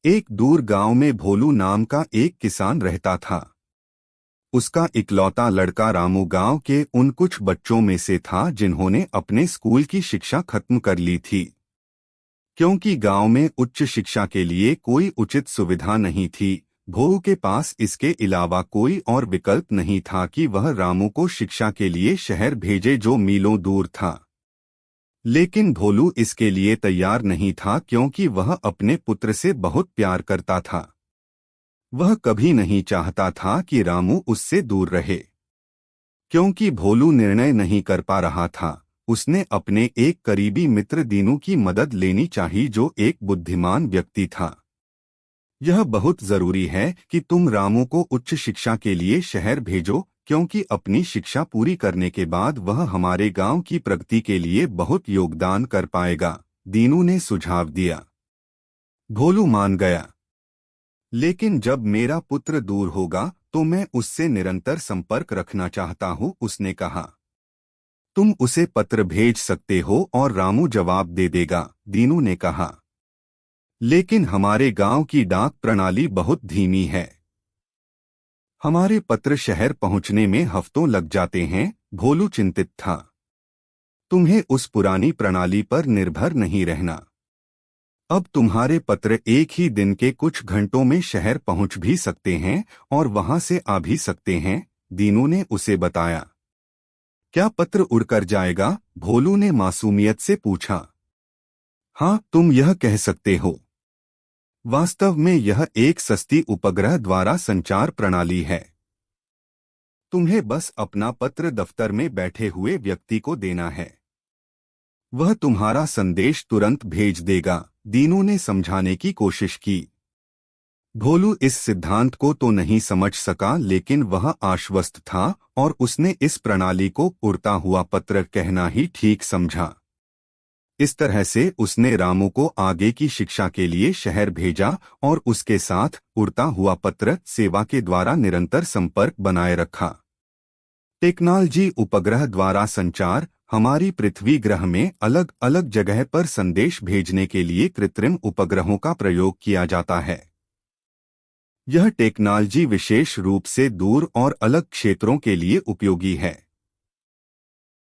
एक दूर गांव में भोलू नाम का एक किसान रहता था। उसका इकलौता लड़का रामू गांव के उन कुछ बच्चों में से था जिन्होंने अपने स्कूल की शिक्षा खत्म कर ली थी। क्योंकि गांव में उच्च शिक्षा के लिए कोई उचित सुविधा नहीं थी, भोलू के पास इसके अलावा कोई और विकल्प नहीं था कि वह रामू को शिक्षा के लिए शहर भेजे जो मीलों दूर था। लेकिन भोलू इसके लिए तैयार नहीं था क्योंकि वह अपने पुत्र से बहुत प्यार करता था। वह कभी नहीं चाहता था कि रामू उससे दूर रहे। क्योंकि भोलू निर्णय नहीं कर पा रहा था, उसने अपने एक करीबी मित्र दीनू की मदद लेनी चाहिए जो एक बुद्धिमान व्यक्ति था। यह बहुत जरूरी है कि तुम रामू को उच्च शिक्षा के लिए शहर भेजो, क्योंकि अपनी शिक्षा पूरी करने के बाद वह हमारे गांव की प्रगति के लिए बहुत योगदान कर पाएगा, दीनू ने सुझाव दिया। भोलू मान गया। लेकिन जब मेरा पुत्र दूर होगा तो मैं उससे निरंतर संपर्क रखना चाहता हूं, उसने कहा। तुम उसे पत्र भेज सकते हो और रामू जवाब दे देगा, दीनू ने कहा। लेकिन हमारे गांव की डाक प्रणाली बहुत धीमी है। हमारे पत्र शहर पहुंचने में हफ्तों लग जाते हैं, भोलू चिंतित था। तुम्हें उस पुरानी प्रणाली पर निर्भर नहीं रहना। अब तुम्हारे पत्र एक ही दिन के कुछ घंटों में शहर पहुंच भी सकते हैं और वहां से आ भी सकते हैं, दीनू ने उसे बताया। क्या पत्र उड़कर जाएगा? भोलू ने मासूमियत से पूछा। हाँ, तुम यह कह सकते हो। वास्तव में यह एक सस्ती उपग्रह द्वारा संचार प्रणाली है। तुम्हें बस अपना पत्र दफ्तर में बैठे हुए व्यक्ति को देना है। वह तुम्हारा संदेश तुरंत भेज देगा, दीनू ने समझाने की कोशिश की। भोलू इस सिद्धांत को तो नहीं समझ सका, लेकिन वह आश्वस्त था और उसने इस प्रणाली को उड़ता हुआ पत्र कहना ही ठीक समझा। इस तरह से उसने रामू को आगे की शिक्षा के लिए शहर भेजा और उसके साथ उड़ता हुआ पत्र सेवा के द्वारा निरंतर संपर्क बनाए रखा। टेक्नोलॉजी उपग्रह द्वारा संचार हमारी पृथ्वी ग्रह में अलग अलग जगह पर संदेश भेजने के लिए कृत्रिम उपग्रहों का प्रयोग किया जाता है। यह टेक्नोलॉजी विशेष रूप से दूर और अलग क्षेत्रों के लिए उपयोगी है।